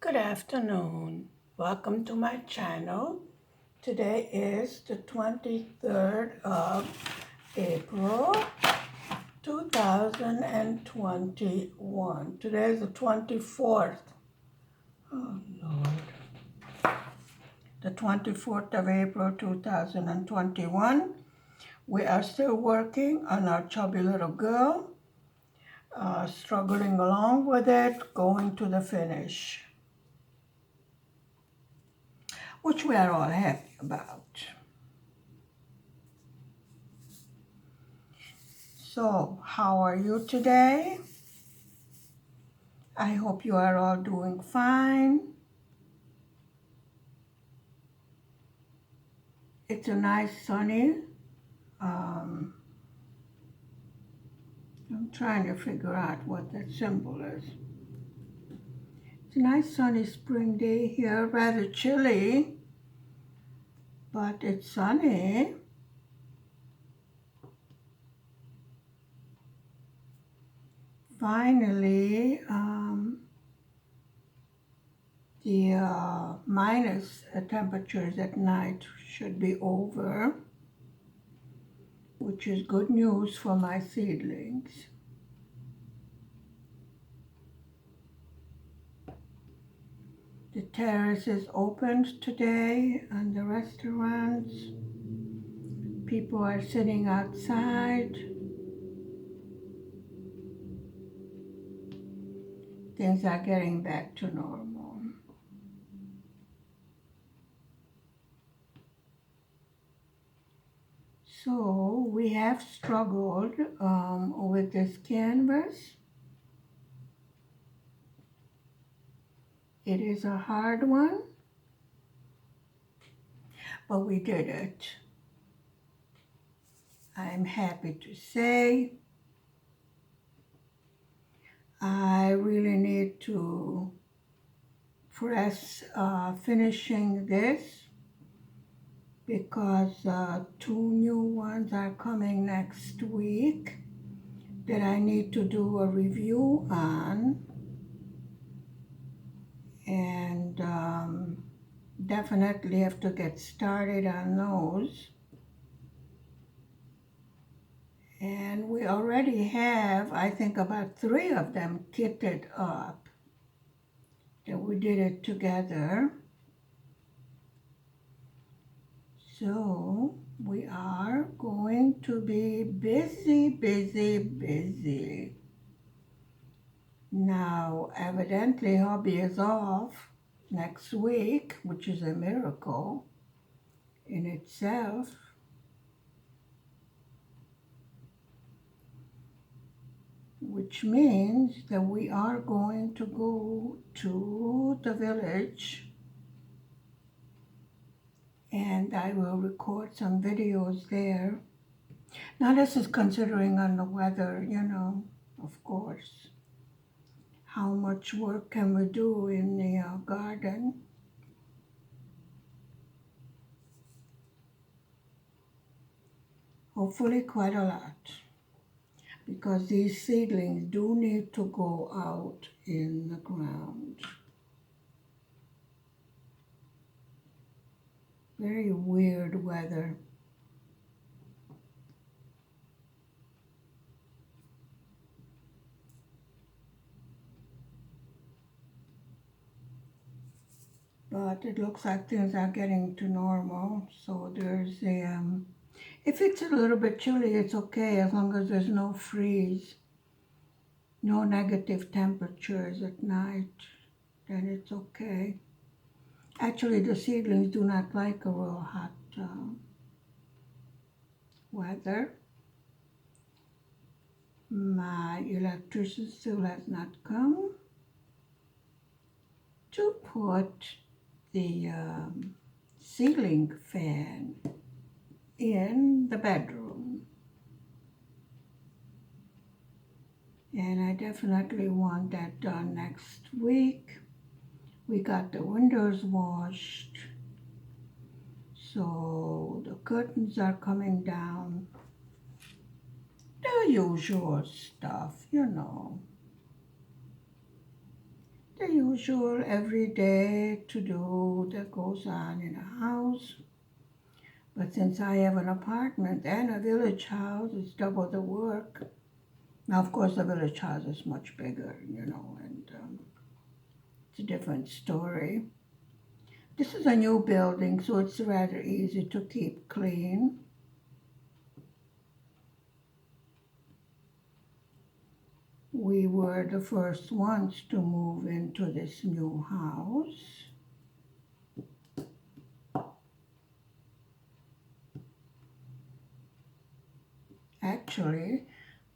Good afternoon. Welcome to my channel. Today is the 23rd of April 2021. Today is the 24th. Oh Lord. The 24th of April 2021. We are still working on our Chubby Little Girl, struggling along with it, going to the finish, which we are all happy about. So, how are you today? I hope you are all doing fine. It's a nice sunny. I'm trying to figure out what that symbol is. It's a nice sunny spring day here, rather chilly, but it's sunny. Finally, the minus temperatures at night should be over, which is good news for my seedlings. The terrace is opened today and the restaurants. People are sitting outside. Things are getting back to normal. So we have struggled with this canvas. It is a hard one, but we did it. I'm happy to say I really need to press finishing this because two new ones are coming next week that I need to do a review on, and definitely have to get started on those. And we already have, I think, about 3 of them kitted up, that we did it together. So we are going to be busy, busy, busy. Now, evidently, hubby is off next week, which is a miracle in itself. Which means that we are going to go to the village, and I will record some videos there. Now, this is considering on the weather, of course. How much work can we do in the garden? Hopefully quite a lot, because these seedlings do need to go out in the ground. Very weird weather. But it looks like things are getting to normal. So there's a, if it's a little bit chilly, it's okay as long as there's no freeze, no negative temperatures at night, then it's okay. Actually, the seedlings do not like a real hot weather. My electrician still has not come to put the ceiling fan in the bedroom. And I definitely want that done next week. We got the windows washed, so the curtains are coming down. The usual stuff, the usual everyday to-do that goes on in a house. But since I have an apartment and a village house, it's double the work. Now, of course, the village house is much bigger, and it's a different story. This is a new building, so it's rather easy to keep clean. We were the first ones to move into this new house. Actually,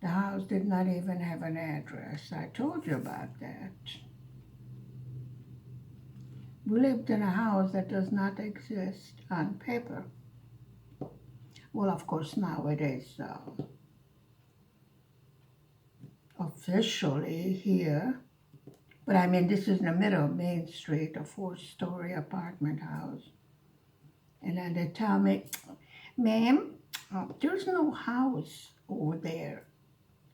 the house did not even have an address. I told you about that. We lived in a house that does not exist on paper. Well, of course, now it is officially here. But I mean, this is in the middle of Main Street, a 4-story apartment house. And then they tell me, ma'am, there's no house over there.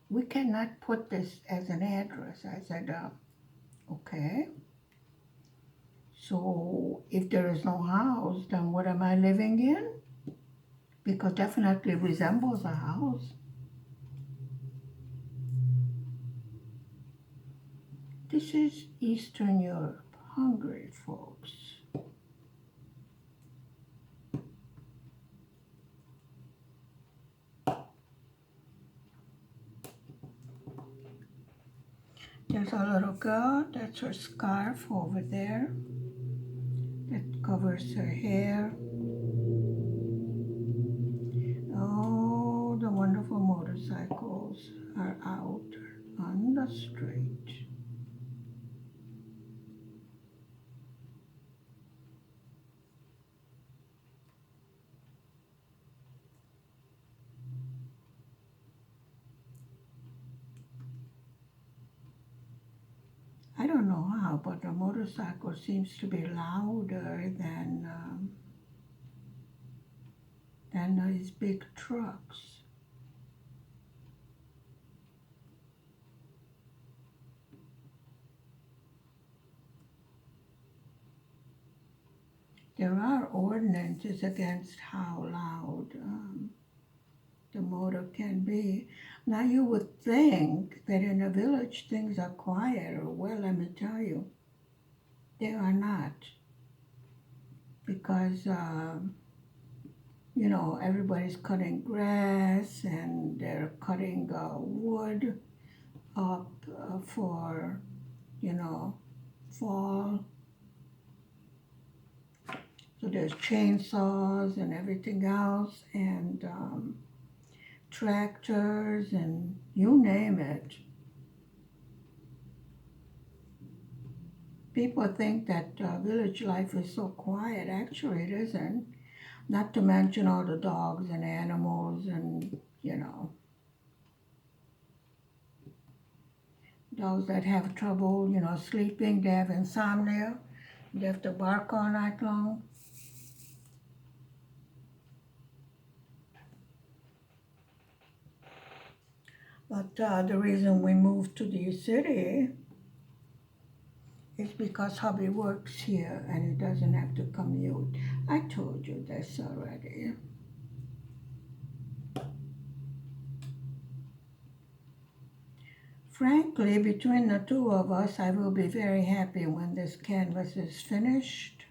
We cannot put this as an address. I said, okay. So if there is no house, then what am I living in? Because definitely resembles a house. This is Eastern Europe, Hungary, folks. There's a little girl, that's her scarf over there. That covers her hair. Oh, the wonderful motorcycles are out on the street. I don't know how, but the motorcycle seems to be louder than these big trucks. There are ordinances against how loud the motor can be. Now you would think that in a village things are quieter. Well, let me tell you, they are not. Because, everybody's cutting grass and they're cutting wood up for, fall. So there's chainsaws and everything else, and tractors, and you name it. People think that village life is so quiet. Actually, it isn't. Not to mention all the dogs and animals and, those that have trouble, sleeping, they have insomnia. They have to bark all night long. But the reason we moved to the city is because hubby works here and he doesn't have to commute. I told you this already. Frankly, between the two of us, I will be very happy when this canvas is finished.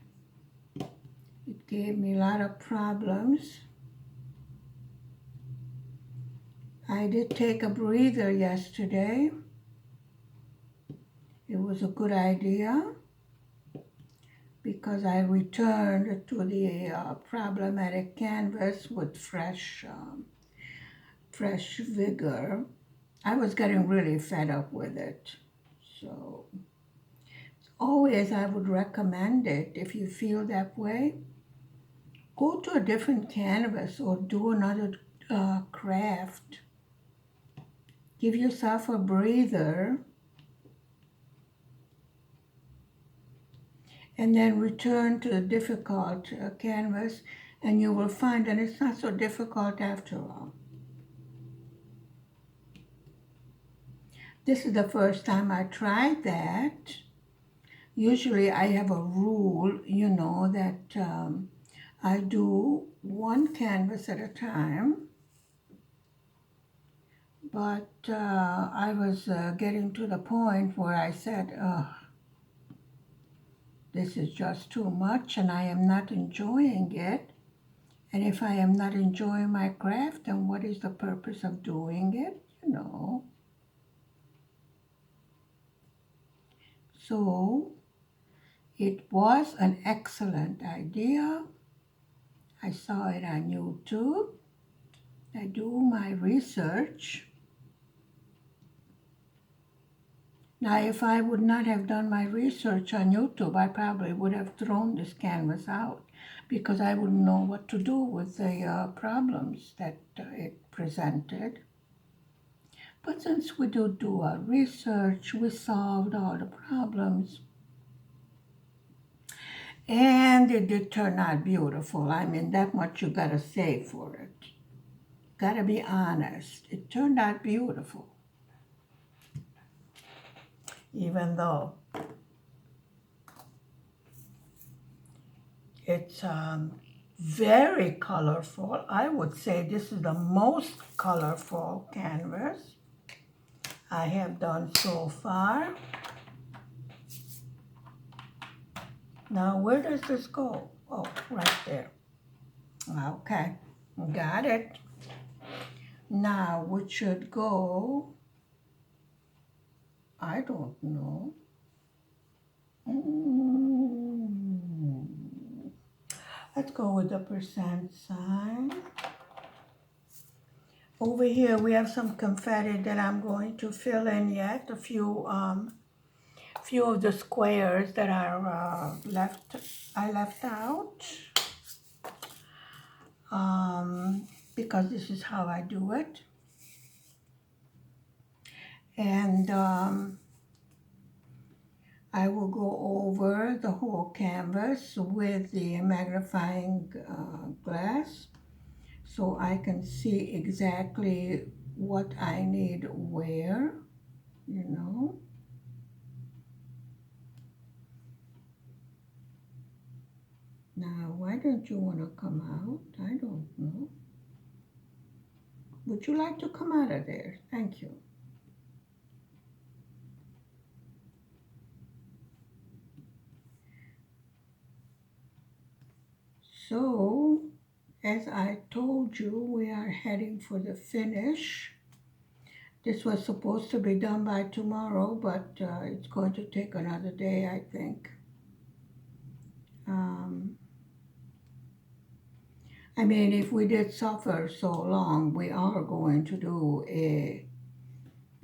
It gave me a lot of problems. I did take a breather yesterday. It was a good idea because I returned to the problematic canvas with fresh vigor. I was getting really fed up with it. So always I would recommend it if you feel that way. Go to a different canvas or do another craft. Give yourself a breather and then return to the difficult canvas, and you will find that it's not so difficult after all. This is the first time I tried that, Usually I have a rule, that I do one canvas at a time, but I was getting to the point where I said, this is just too much and I am not enjoying it. And if I am not enjoying my craft, then what is the purpose of doing it? So it was an excellent idea. I saw it on YouTube. I do my research. Now, if I would not have done my research on YouTube, I probably would have thrown this canvas out because I wouldn't know what to do with the problems that it presented. But since we do our research, we solved all the problems. And it did turn out beautiful. I mean, that much you gotta say for it. Gotta be honest. It turned out beautiful. Even though it's very colorful. I would say this is the most colorful canvas I have done so far. Now, where does this go? Oh, right there. Okay, got it. Now, which should go, I don't know. Let's go with the percent sign. Over here, we have some confetti that I'm going to fill in yet. A few of the squares that are I left out. Because this is how I do it. And I will go over the whole canvas with the magnifying glass so I can see exactly what I need where. Now, why don't you want to come out? I don't know. Would you like to come out of there? Thank you. So, as I told you, we are heading for the finish. This was supposed to be done by tomorrow, but it's going to take another day, I think. I mean, if we did suffer so long, we are going to do a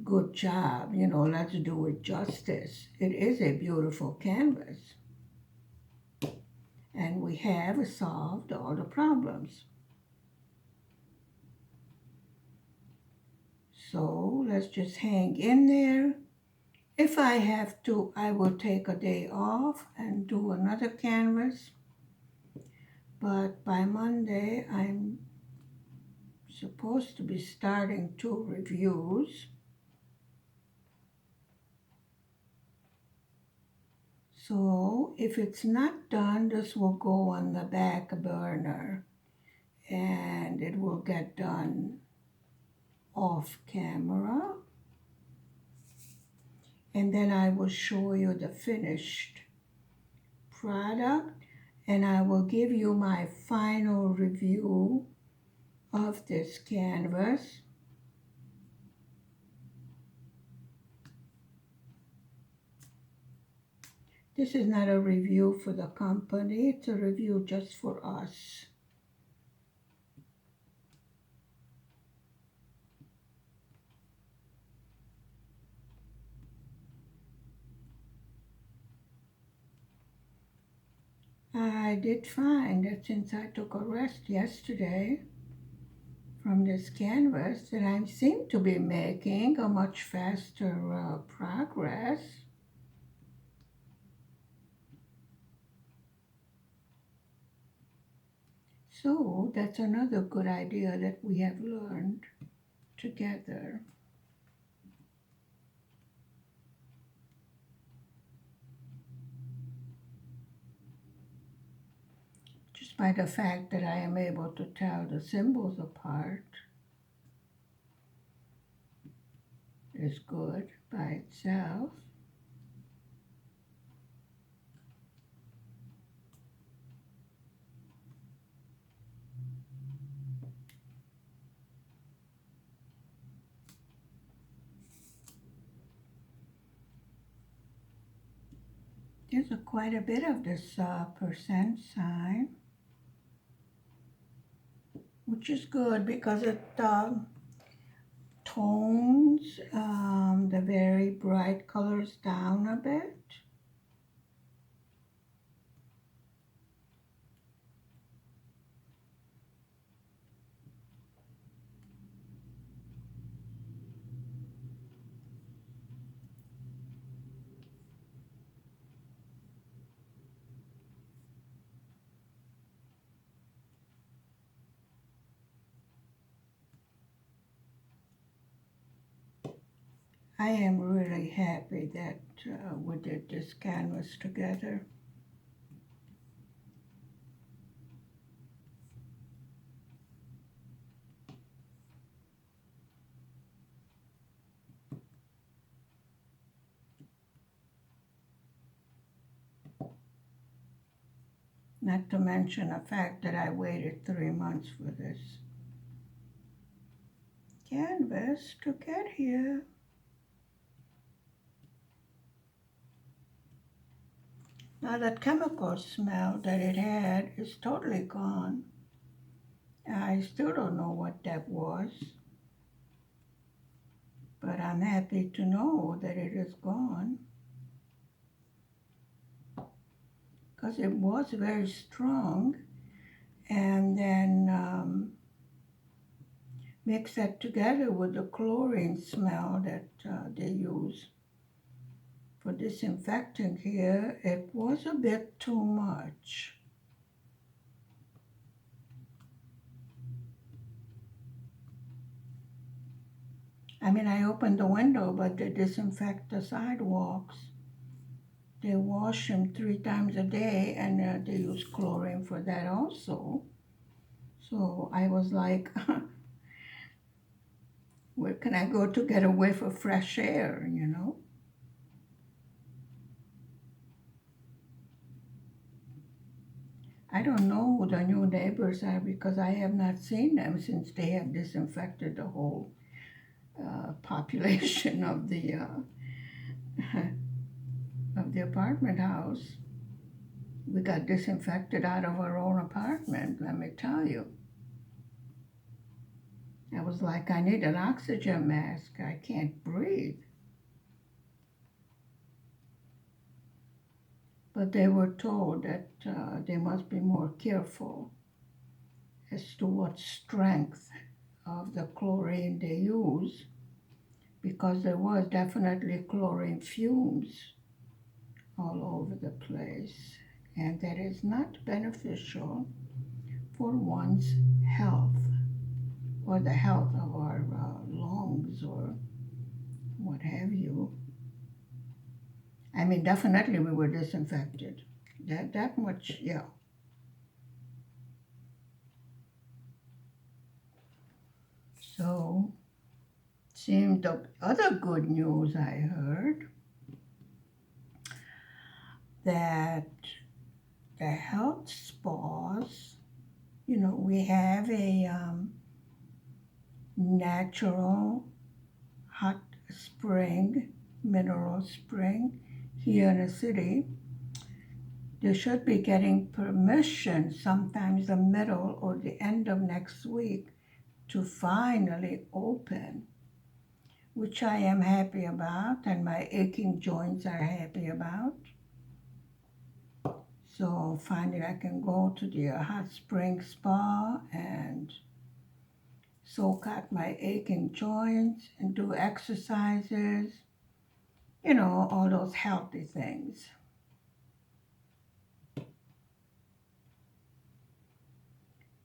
good job. Let's do it justice. It is a beautiful canvas. And we have solved all the problems. So let's just hang in there. If I have to, I will take a day off and do another canvas. But by Monday, I'm supposed to be starting 2 reviews. So if it's not done, this will go on the back burner and it will get done off camera. And then I will show you the finished product and I will give you my final review of this canvas. This is not a review for the company, it's a review just for us. I did find that since I took a rest yesterday from this canvas that I seem to be making a much faster progress. So that's another good idea that we have learned together. by the fact that I am able to tell the symbols apart is good by itself. There's quite a bit of this percent sign, which is good because it tones the very bright colors down a bit. I am really happy that we did this canvas together. Not to mention the fact that I waited 3 months for this canvas to get here. Now that chemical smell that it had is totally gone. I still don't know what that was, but I'm happy to know that it is gone because it was very strong. And then mix that together with the chlorine smell that they use for disinfecting here, it was a bit too much. I mean, I opened the window, but they disinfect the sidewalks. They wash them 3 times a day, and they use chlorine for that also. So I was like, where can I go to get a whiff of fresh air, you know? I don't know who the new neighbors are because I have not seen them since they have disinfected the whole population of the of the apartment house. We got disinfected out of our own apartment, let me tell you. I was like, I need an oxygen mask. I can't breathe. But they were told that they must be more careful as to what strength of the chlorine they use because there was definitely chlorine fumes all over the place, and that is not beneficial for one's health or the health of our lungs or what have you. I mean, definitely we were disinfected. That much, yeah. So, seemed the other good news I heard that the health spas, you know, we have a natural hot spring, mineral spring here in the city. They should be getting permission sometimes the middle or the end of next week to finally open, which I am happy about and my aching joints are happy about. So finally I can go to the hot spring spa and soak out my aching joints and do exercises, you know, all those healthy things.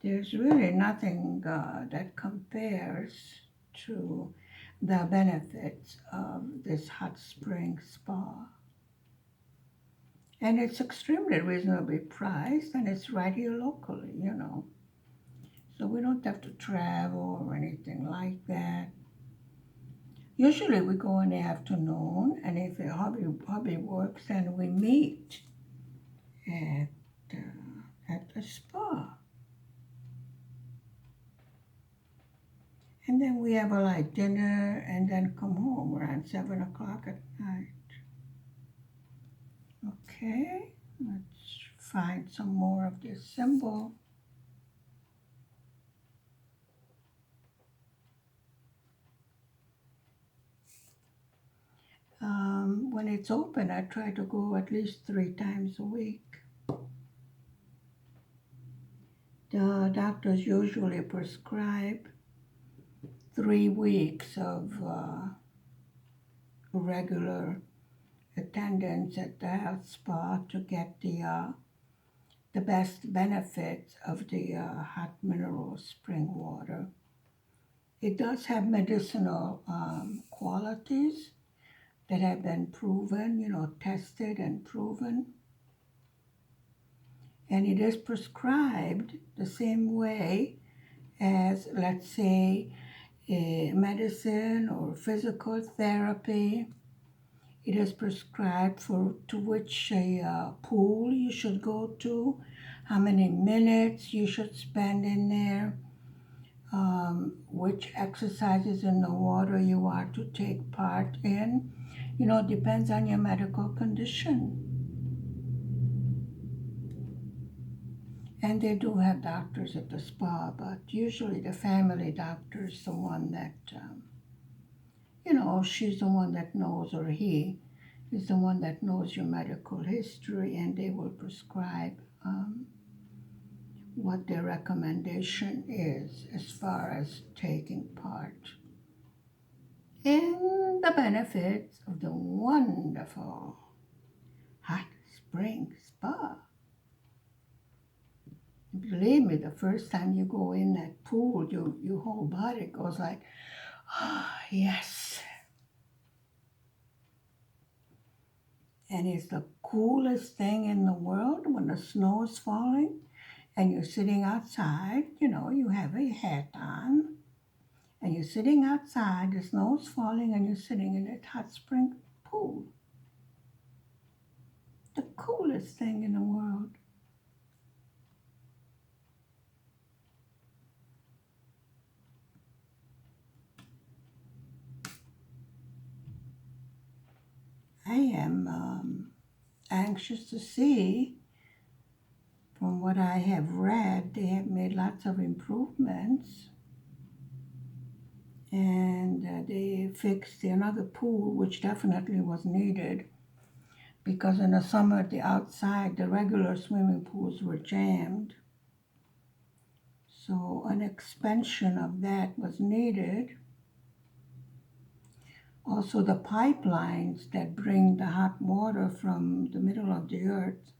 There's really nothing that compares to the benefits of this hot spring spa. And it's extremely reasonably priced, and it's right here locally. So we don't have to travel or anything like that. Usually we go in the afternoon, and if a hubby works, then we meet at at the spa, and then we have a light dinner, and then come home around 7 o'clock at night. Okay, let's find some more of this symbol. When it's open, I try to go at least 3 times a week. The doctors usually prescribe 3 weeks of regular attendance at the health spa to get the best benefits of the hot mineral spring water. It does have medicinal qualities that have been proven, tested and proven. And it is prescribed the same way as, let's say, medicine or physical therapy. It is prescribed for to which pool you should go to, how many minutes you should spend in there, which exercises in the water you are to take part in. It depends on your medical condition. And they do have doctors at the spa, but usually the family doctor is the one that, she's the one that knows, or he is the one that knows your medical history, and they will prescribe what their recommendation is as far as taking part in the benefits of the wonderful hot spring spa. Believe me, the first time you go in that pool, your whole body goes like, ah, yes. And it's the coolest thing in the world when the snow is falling and you're sitting outside. You have a hat on and you're sitting outside, the snow is falling, and you're sitting in that hot spring pool. The coolest thing in the world. I am anxious to see. From what I have read, they have made lots of improvements, and they fixed another pool, which definitely was needed, because in the summer, the outside, the regular swimming pools were jammed. So an expansion of that was needed. Also, the pipelines that bring the hot water from the middle of the earth,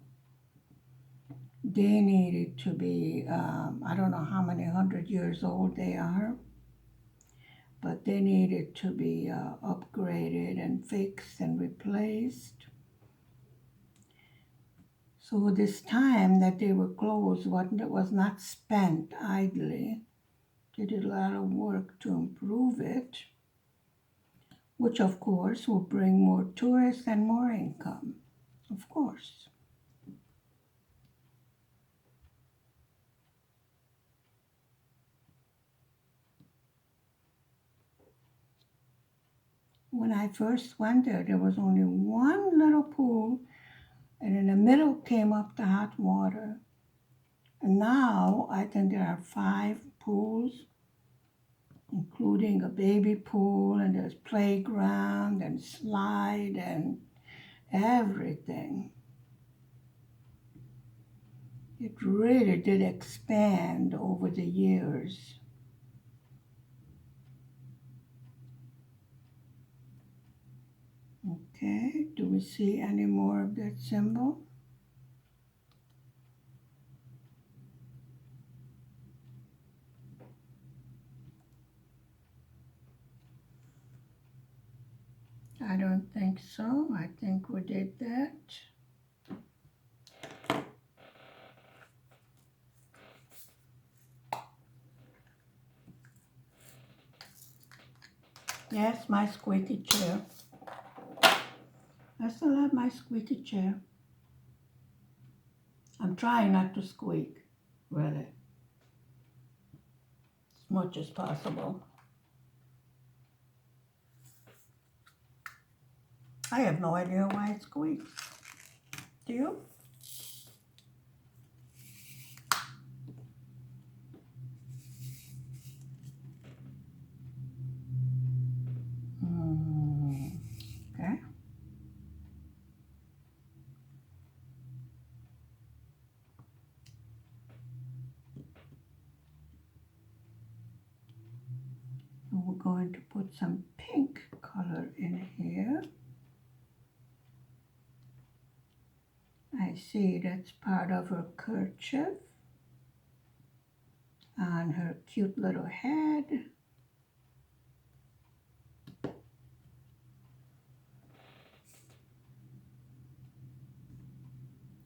they needed to be, I don't know how many 100 years old they are, but they needed to be upgraded and fixed and replaced. So this time that they were closed was not spent idly. They did a lot of work to improve it, which of course will bring more tourists and more income, of course. When I first went there was only one little pool, and in the middle came up the hot water. And now I think there are 5 pools, including a baby pool, and there's playground and slide and everything. It really did expand over the years. Okay, do we see any more of that symbol? I don't think so. I think we did that. Yes, my squeaky chair. I still have my squeaky chair. I'm trying not to squeak, really, as much as possible. I have no idea why it squeaks. Do you? Okay. So we're going to put some pink color in here. I see that's part of her kerchief on her cute little head.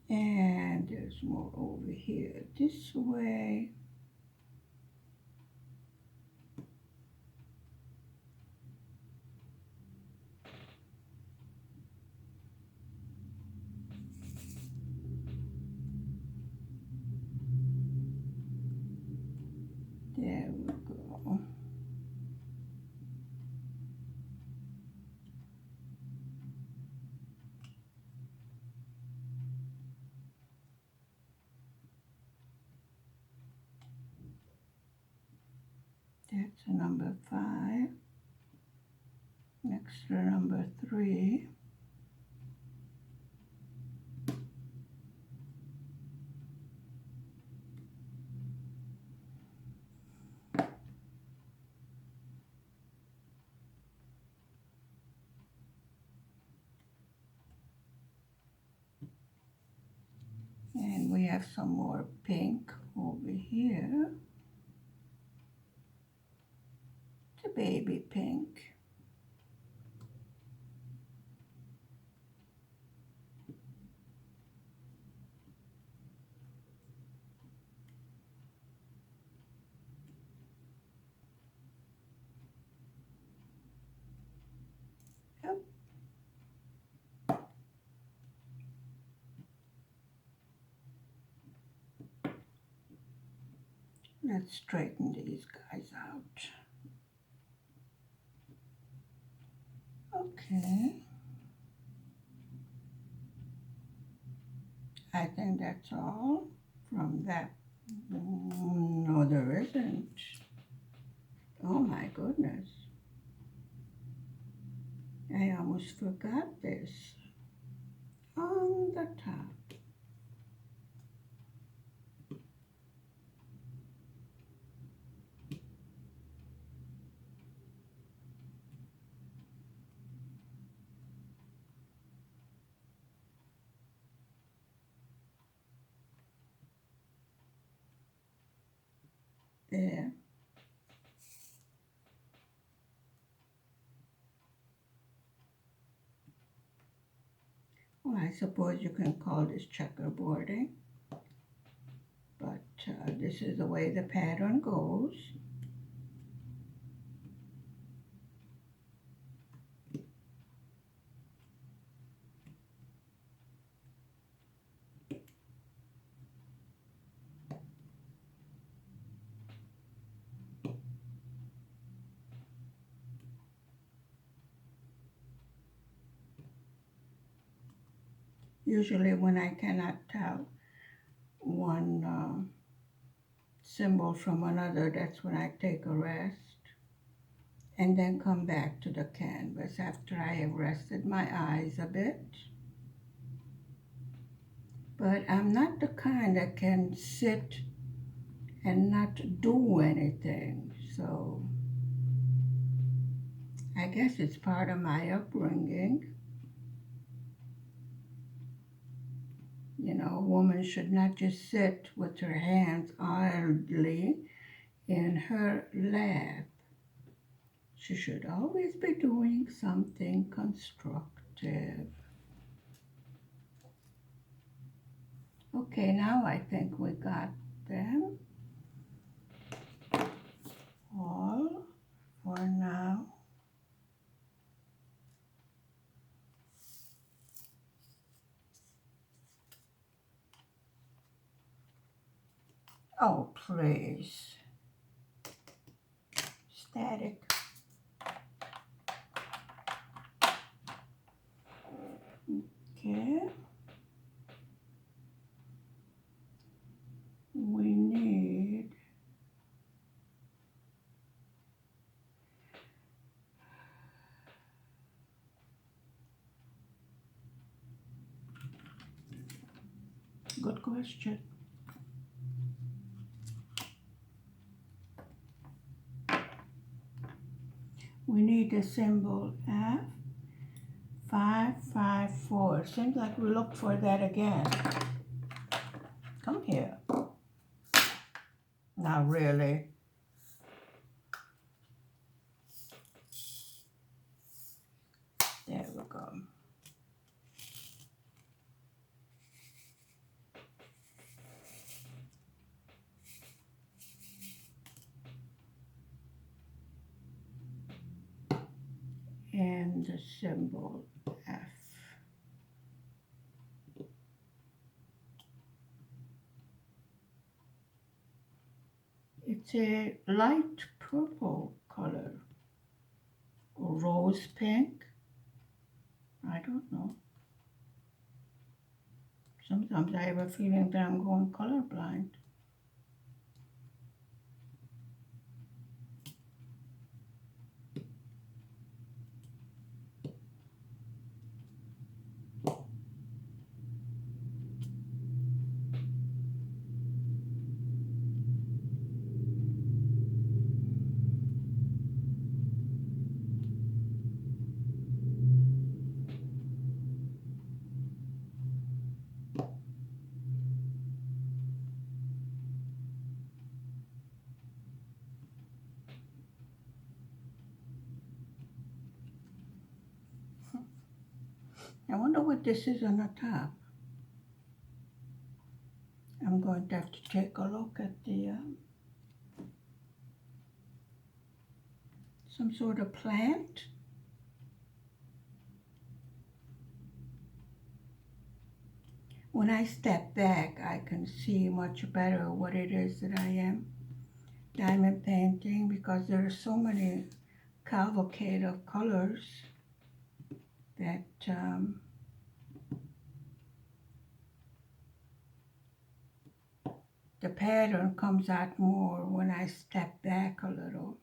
And there's more over here this way. There we go. That's a number 5. Next to number 3. And we have some more pink over here. The baby pink. Yep. Let's straighten these guys out. Okay. I think that's all from that. No, there isn't. Oh my goodness. I almost forgot this. On the top. There. Well, I suppose you can call this checkerboarding, but this is the way the pattern goes. Usually when I cannot tell one symbol from another, that's when I take a rest and then come back to the canvas after I have rested my eyes a bit. But I'm not the kind that can sit and not do anything, so I guess it's part of my upbringing. You know, a woman should not just sit with her hands idly in her lap. She should always be doing something constructive. Okay, now I think we got them all for now. Oh, please. Static. Okay. We need good question. We need the symbol F554. Seems like we look for that again. Come here. Not really. There we go. And the symbol F. It's a light purple color, or rose pink. I don't know. Sometimes I have a feeling that I'm going colorblind. I wonder what this is on the top. I'm going to have to take a look at the some sort of plant. When I step back, I can see much better what it is that I am diamond painting, because there are so many cavalcade of colors that the pattern comes out more when I step back a little.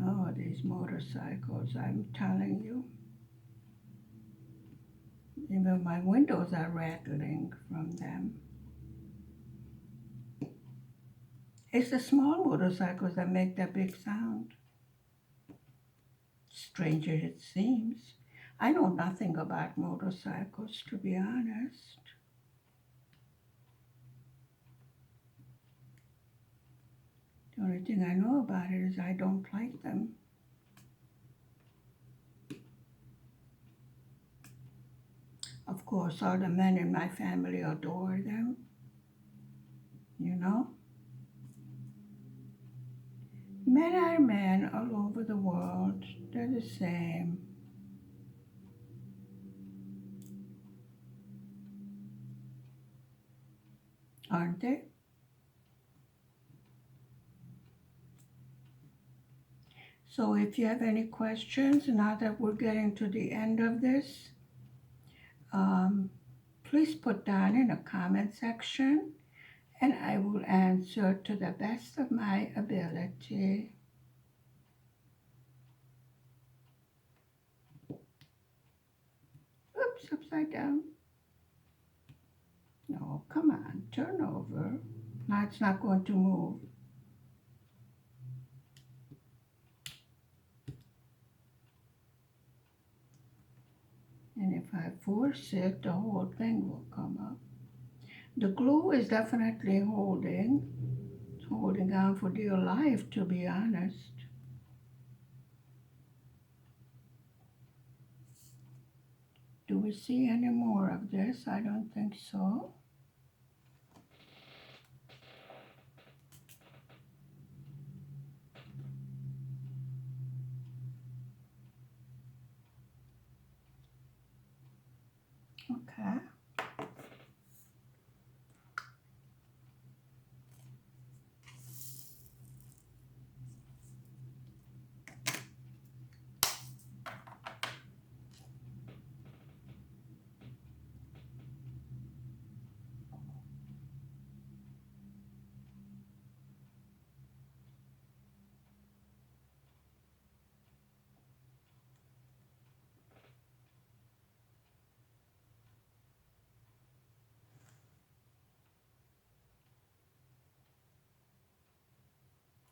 Oh, these motorcycles, I'm telling you. Even my windows are rattling from them. It's the small motorcycles that make that big sound. Stranger it seems. I know nothing about motorcycles, to be honest. The only thing I know about it is I don't like them. Of course, all the men in my family adore them, you know. Men are men all over the world. They're the same, aren't they? So if you have any questions, now that we're getting to the end of this, um, please put down in the comment section and I will answer to the best of my ability. Oops, upside down. No, come on, turn over. Now it's not going to move. And if I force it, the whole thing will come up. The glue is definitely holding. It's holding on for dear life, to be honest. Do we see any more of this? I don't think so.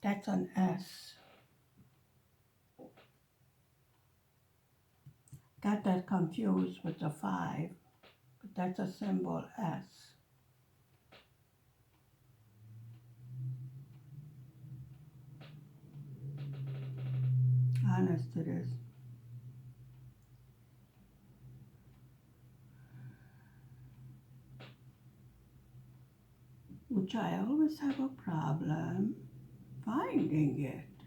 That's an S. Got that confused with the 5, but that's a symbol S. Honest it is. Which I always have a problem finding it.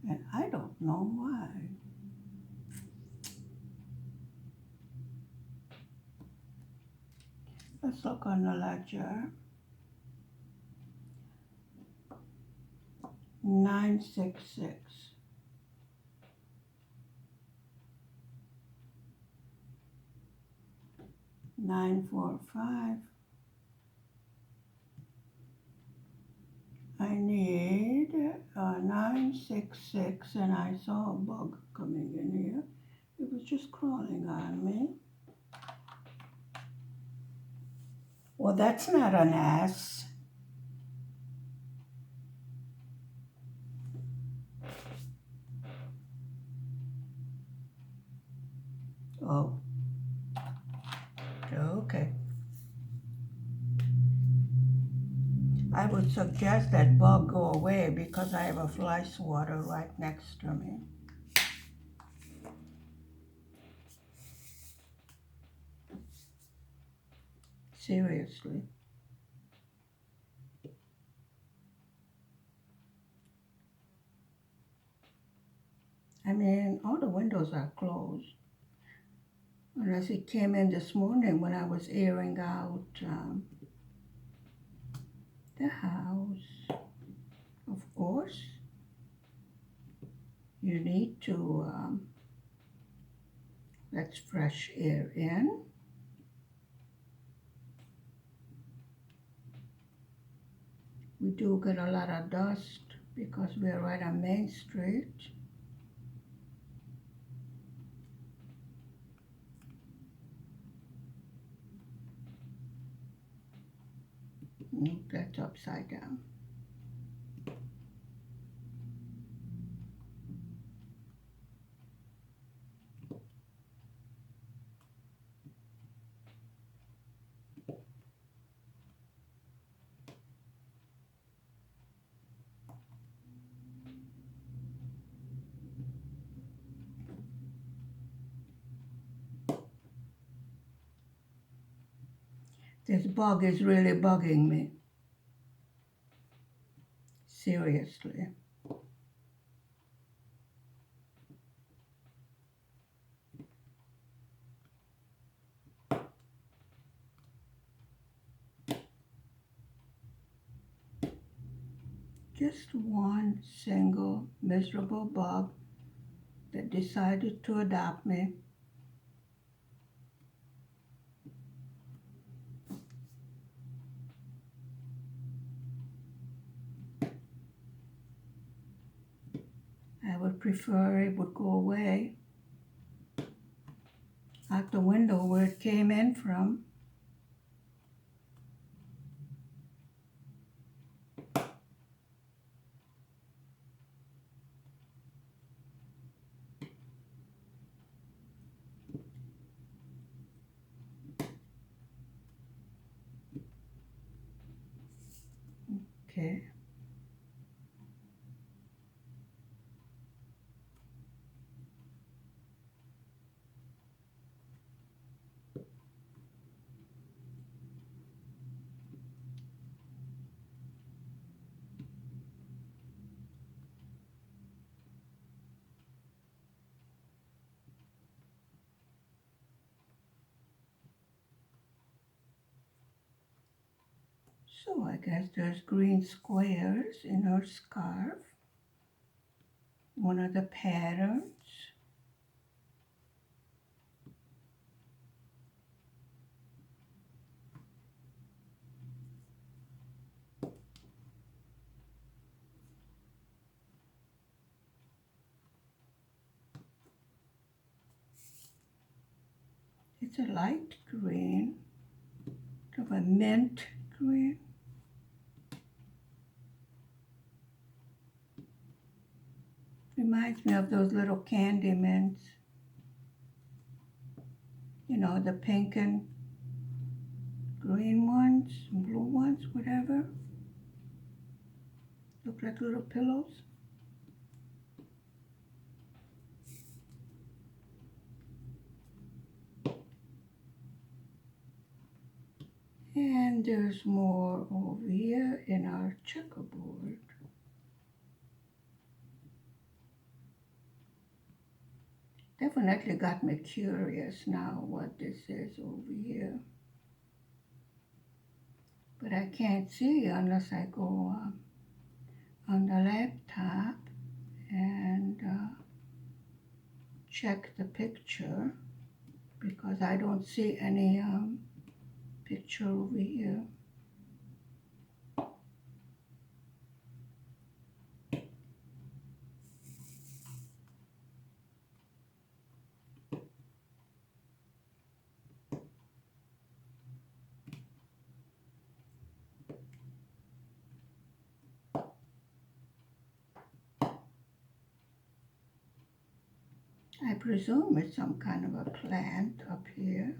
And I don't know why. Let's look on the ledger. 966. 945. I need 966, and I saw a bug coming in here. It was just crawling on me. Well, that's not an S. Oh, okay. I would suggest that bug go away because I have a fly swatter right next to me. Seriously. I mean, all the windows are closed. Unless it came in this morning when I was airing out the house. Of course, you need to let fresh air in. We do get a lot of dust because we're right on Main Street. Nope, that's upside down. This bug is really bugging me. Seriously. Just one single miserable bug that decided to adopt me. I would prefer it would go away out the window where it came in from. Okay. So I guess there's green squares in her scarf. One of the patterns. It's a light green, kind of a mint green. Reminds me of those little candy mints. You know, the pink and green ones, blue ones, whatever. Look like little pillows. And there's more over here in our checkerboard. Definitely got me curious now what this is over here. But I can't see unless I go on the laptop and check the picture, because I don't see any picture over here. I presume it's some kind of a plant up here.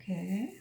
Okay.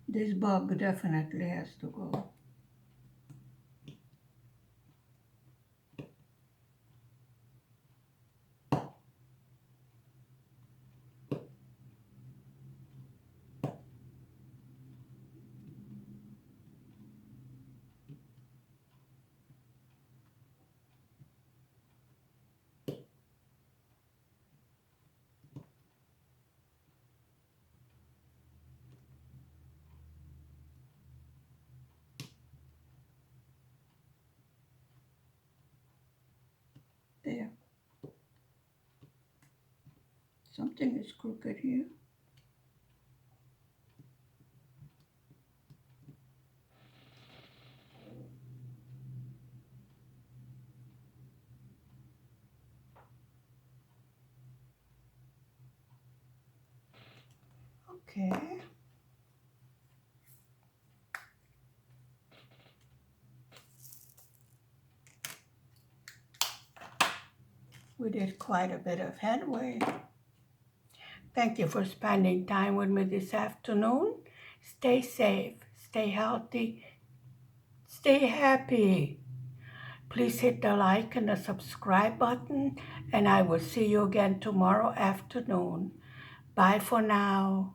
This bug definitely has to go. There. Something is crooked here. Okay. We did quite a bit of headway. Thank you for spending time with me this afternoon. Stay safe, stay healthy, stay happy. Please hit the like and the subscribe button, and I will see you again tomorrow afternoon. Bye for now.